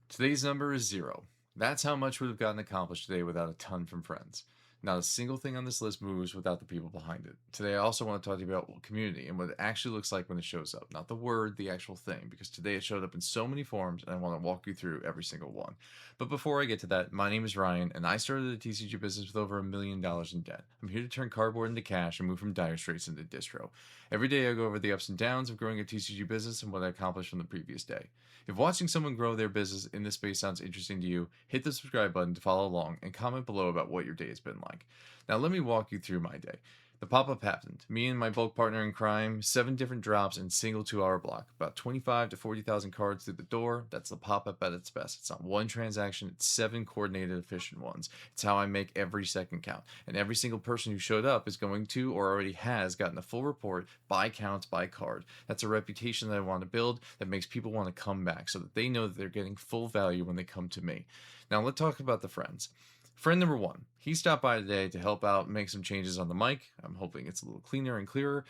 Today's number is 0. That's how much would have gotten accomplished today without a ton from friends. Not a single thing on this list moves without the people behind it. Today, I also want to talk to you about community and what it actually looks like when it shows up. Not the word, the actual thing, because today it showed up in so many forms and I want to walk you through every single one. But before I get to that, my name is Ryan and I started a TCG business with over $1 million in debt. I'm here to turn cardboard into cash and move from dire straits into distro. Every day, I go over the ups and downs of growing a TCG business and what I accomplished from the previous day. If watching someone grow their business in this space sounds interesting to you, hit the subscribe button to follow along and comment below about what your day has been like. Now, let me walk you through my day. The pop up happened. Me and my bulk partner in crime, 7 different drops in single 2 hour block. About 25 to 40,000 cards through the door. That's the pop up at its best. It's not one transaction, it's 7 coordinated, efficient ones. It's how I make every second count. And every single person who showed up is going to or already has gotten a full report by count, by card. That's a reputation that I want to build that makes people want to come back so that they know that they're getting full value when they come to me. Now, let's talk about the friends. Friend number one, he stopped by today to help out, make some changes on the mic. I'm hoping it's a little cleaner and clearer.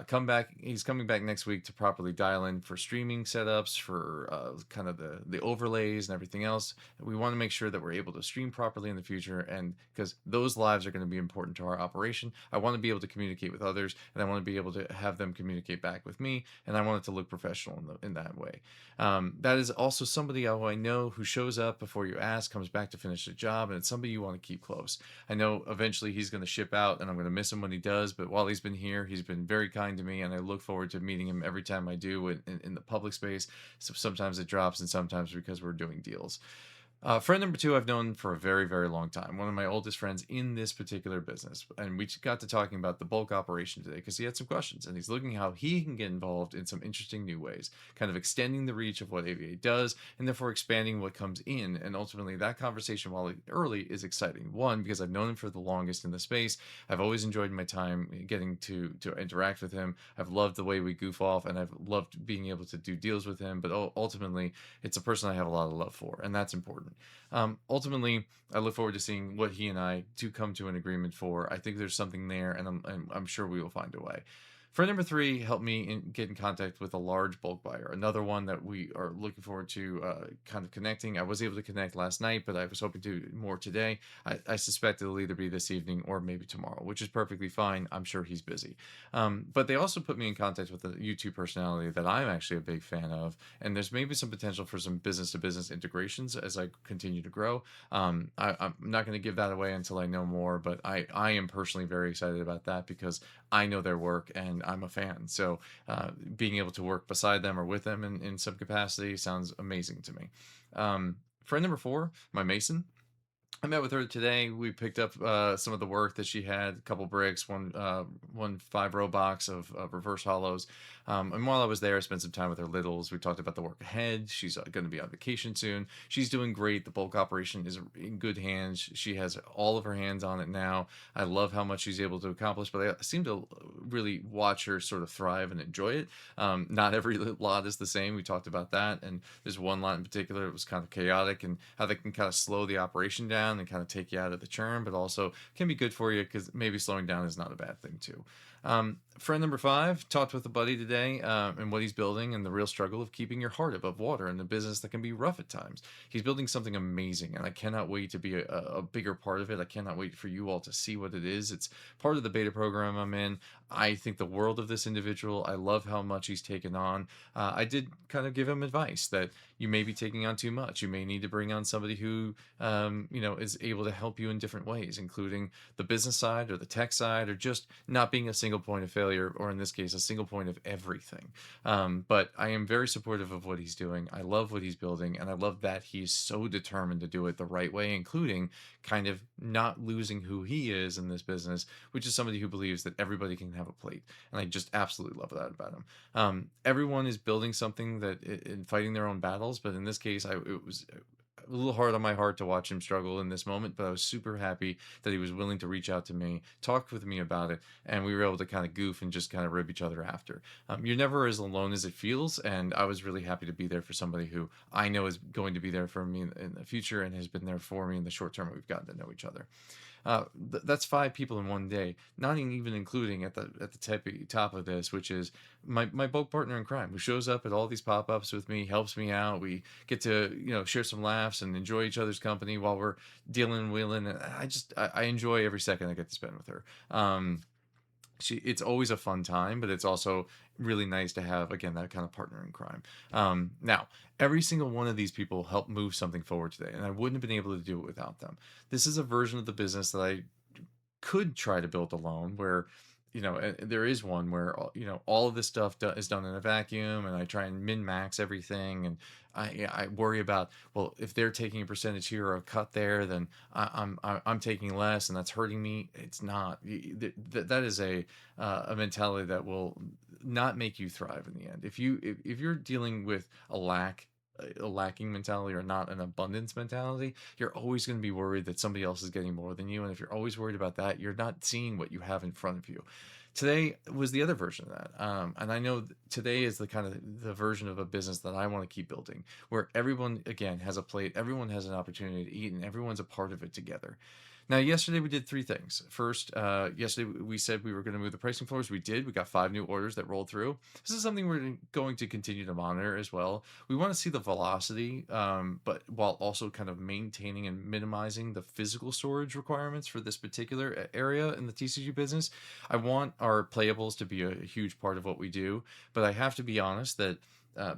Come back. He's coming back next week to properly dial in for streaming setups, for kind of the overlays and everything else. We want to make sure that we're able to stream properly in the future, and because those lives are going to be important to our operation, I want to be able to communicate with others, and I want to be able to have them communicate back with me, and I want it to look professional in that way. That is also somebody who I know who shows up before you ask, comes back to finish the job, and it's somebody you want to keep close. I know eventually he's going to ship out and I'm going to miss him when he does, but while he's been here, he's been very kind to me and I look forward to meeting him every time I do in the public space. So sometimes it drops and sometimes because we're doing deals. Friend number two, I've known for a very, very long time. One of my oldest friends in this particular business. And we got to talking about the bulk operation today because he had some questions and he's looking how he can get involved in some interesting new ways, kind of extending the reach of what AVA does and therefore expanding what comes in. And ultimately, that conversation, while early, is exciting. One, because I've known him for the longest in the space. I've always enjoyed my time getting to interact with him. I've loved the way we goof off and I've loved being able to do deals with him. But ultimately, it's a person I have a lot of love for, and that's important. Ultimately, I look forward to seeing what he and I do come to an agreement for. I think there's something there, and I'm sure we will find a way. Friend number three helped me get in contact with a large bulk buyer. Another one that we are looking forward to kind of connecting. I was able to connect last night, but I was hoping to more today. I suspect it'll either be this evening or maybe tomorrow, which is perfectly fine. I'm sure he's busy. But they also put me in contact with a YouTube personality that I'm actually a big fan of, and there's maybe some potential for some business to business integrations as I continue to grow. I'm not going to give that away until I know more, but I am personally very excited about that because I know their work and I'm a fan. So being able to work beside them or with them in some capacity sounds amazing to me. Friend number four, my Mason. I met with her today. We picked up some of the work that she had, a couple bricks, one 5 row box of reverse hollows. And while I was there, I spent some time with her littles. We talked about the work ahead. She's going to be on vacation soon. She's doing great. The bulk operation is in good hands. She has all of her hands on it now. I love how much she's able to accomplish, but I seem to really watch her sort of thrive and enjoy it. Not every lot is the same. We talked about that. And there's one lot in particular that was kind of chaotic and how they can kind of slow the operation down and kind of take you out of the churn, but also can be good for you because maybe slowing down is not a bad thing too. Friend number five talked with a buddy today and what he's building and the real struggle of keeping your heart above water in a business that can be rough at times. He's building something amazing, and I cannot wait to be a bigger part of it. I cannot wait for you all to see what it is. It's part of the beta program I'm in. I think the world of this individual. I love how much he's taken on. I did kind of give him advice that you may be taking on too much. You may need to bring on somebody who, is able to help you in different ways, including the business side or the tech side, or just not being a single point of failure, or in this case, a single point of everything. But I am very supportive of what he's doing. I love what he's building, and I love that he's so determined to do it the right way, including kind of not losing who he is in this business, which is somebody who believes that everybody can have a plate. And I just absolutely love that about him. Everyone is building something that in fighting their own battles, but in this case, it was a little hard on my heart to watch him struggle in this moment, but I was super happy that he was willing to reach out to me, talk with me about it, and we were able to kind of goof and just kind of rib each other after. You're never as alone as it feels, and I was really happy to be there for somebody who I know is going to be there for me in the future and has been there for me in the short term we've gotten to know each other. That's 5 people in one day, not even including at the top of this, which is my bulk partner in crime, who shows up at all these pop-ups with me, helps me out. We get to share some laughs and enjoy each other's company while we're dealing and wheeling. And I enjoy every second I get to spend with her. It's always a fun time, but it's also really nice to have, again, that kind of partner in crime. Now, every single one of these people helped move something forward today, and I wouldn't have been able to do it without them. This is a version of the business that I could try to build alone, where there is one where all of this stuff is done in a vacuum, and I try and min max everything, and I worry about, well, if they're taking a percentage here or a cut there, then I'm taking less, and that's hurting me. It's not. That is a mentality that will not make you thrive in the end. If you're dealing with a lacking mentality or not an abundance mentality, you're always going to be worried that somebody else is getting more than you. And if you're always worried about that, you're not seeing what you have in front of you. Today was the other version of that. And I know today is the kind of the version of a business that I want to keep building, where everyone, again, has a plate, everyone has an opportunity to eat, and everyone's a part of it together. Now, yesterday we did 3 things. First, yesterday we said we were going to move the pricing floors. We did. We got 5 new orders that rolled through. This is something we're going to continue to monitor as well. We want to see the velocity, but while also kind of maintaining and minimizing the physical storage requirements for this particular area in the TCG business. I want our playables to be a huge part of what we do, but I have to be honest that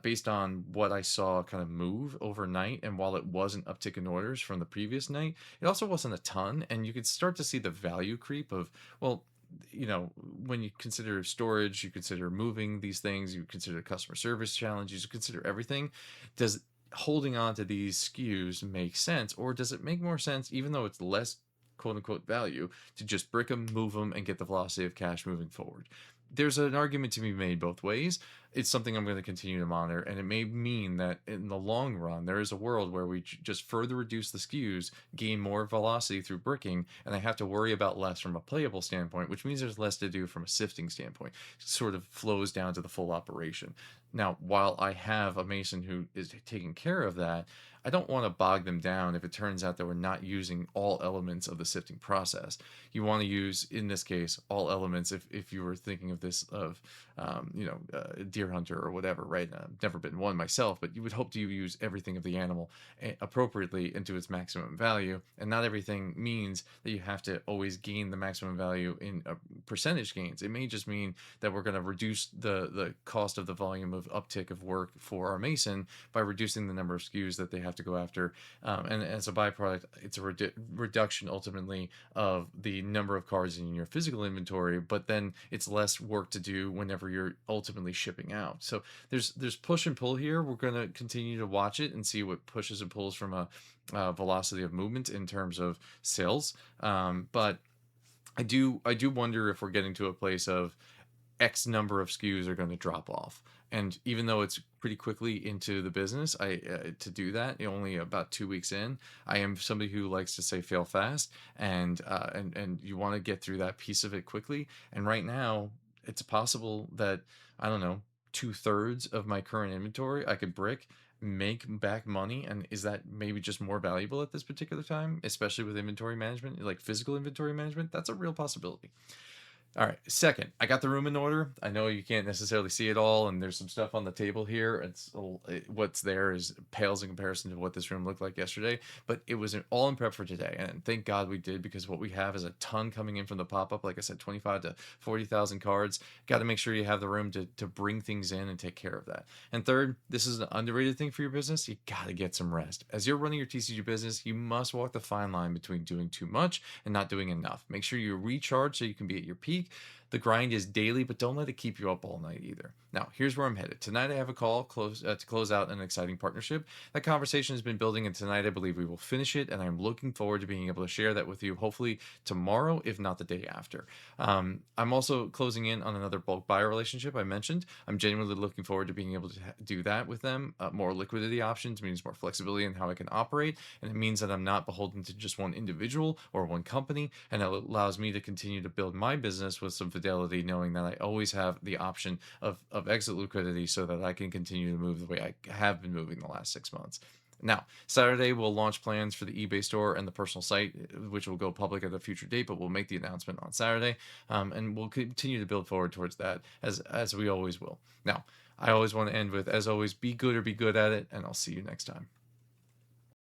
based on what I saw kind of move overnight, and while it was an uptick in orders from the previous night, it also wasn't a ton, and you could start to see the value creep of, well, when you consider storage, you consider moving these things, you consider customer service challenges, you consider everything. Does holding on to these SKUs make sense, or does it make more sense, even though it's less quote unquote value, to just brick them, move them, and get the velocity of cash moving forward? There's an argument to be made both ways. It's something I'm going to continue to monitor, and it may mean that in the long run, there is a world where we just further reduce the SKUs, gain more velocity through bricking, and I have to worry about less from a playable standpoint, which means there's less to do from a sifting standpoint. It sort of flows down to the full operation. Now, while I have a mason who is taking care of that, I don't want to bog them down if it turns out that we're not using all elements of the sifting process. You want to use, in this case, all elements. If you were thinking of this of deer hunter or whatever, right? I've never been one myself, but you would hope to use everything of the animal appropriately into its maximum value, and not everything means that you have to always gain the maximum value in percentage gains. It may just mean that we're going to reduce the cost of the volume of uptick of work for our mason by reducing the number of SKUs that they have to go after, and as a byproduct, it's a reduction ultimately of the number of cards in your physical inventory, but then it's less work to do whenever you're ultimately shipping out. So there's push and pull here. We're going to continue to watch it and see what pushes and pulls from a velocity of movement in terms of sales. But I do wonder if we're getting to a place of X number of SKUs are going to drop off. And even though it's pretty quickly into the business, I to do that only about 2 weeks in, I am somebody who likes to say fail fast, and you want to get through that piece of it quickly. And right now, it's possible that, I don't know, 2/3 of my current inventory I could brick, make back money, and is that maybe just more valuable at this particular time, especially with inventory management, like physical inventory management? That's a real possibility. All right. Second, I got the room in order. I know you can't necessarily see it all, and there's some stuff on the table here. What's there is pales in comparison to what this room looked like yesterday, but it was all in prep for today, and thank God we did, because what we have is a ton coming in from the pop up. Like I said, 25 to 40,000 cards. Got to make sure you have the room to bring things in and take care of that. And third, this is an underrated thing for your business. You got to get some rest. As you're running your TCG business, you must walk the fine line between doing too much and not doing enough. Make sure you recharge so you can be at your peak. The grind is daily, but don't let it keep you up all night either. Now, here's where I'm headed. Tonight, I have a call to close out an exciting partnership. That conversation has been building, and tonight, I believe we will finish it, and I'm looking forward to being able to share that with you, hopefully tomorrow, if not the day after. I'm also closing in on another bulk buyer relationship I mentioned. I'm genuinely looking forward to being able to do that with them. More liquidity options means more flexibility in how I can operate, and it means that I'm not beholden to just one individual or one company, and it allows me to continue to build my business with some fidelity, knowing that I always have the option of exit liquidity so that I can continue to move the way I have been moving the last 6 months. Now, Saturday, we'll launch plans for the eBay store and the personal site, which will go public at a future date, but we'll make the announcement on Saturday. And we'll continue to build forward towards that as we always will. Now, I always want to end with, as always, be good or be good at it, and I'll see you next time.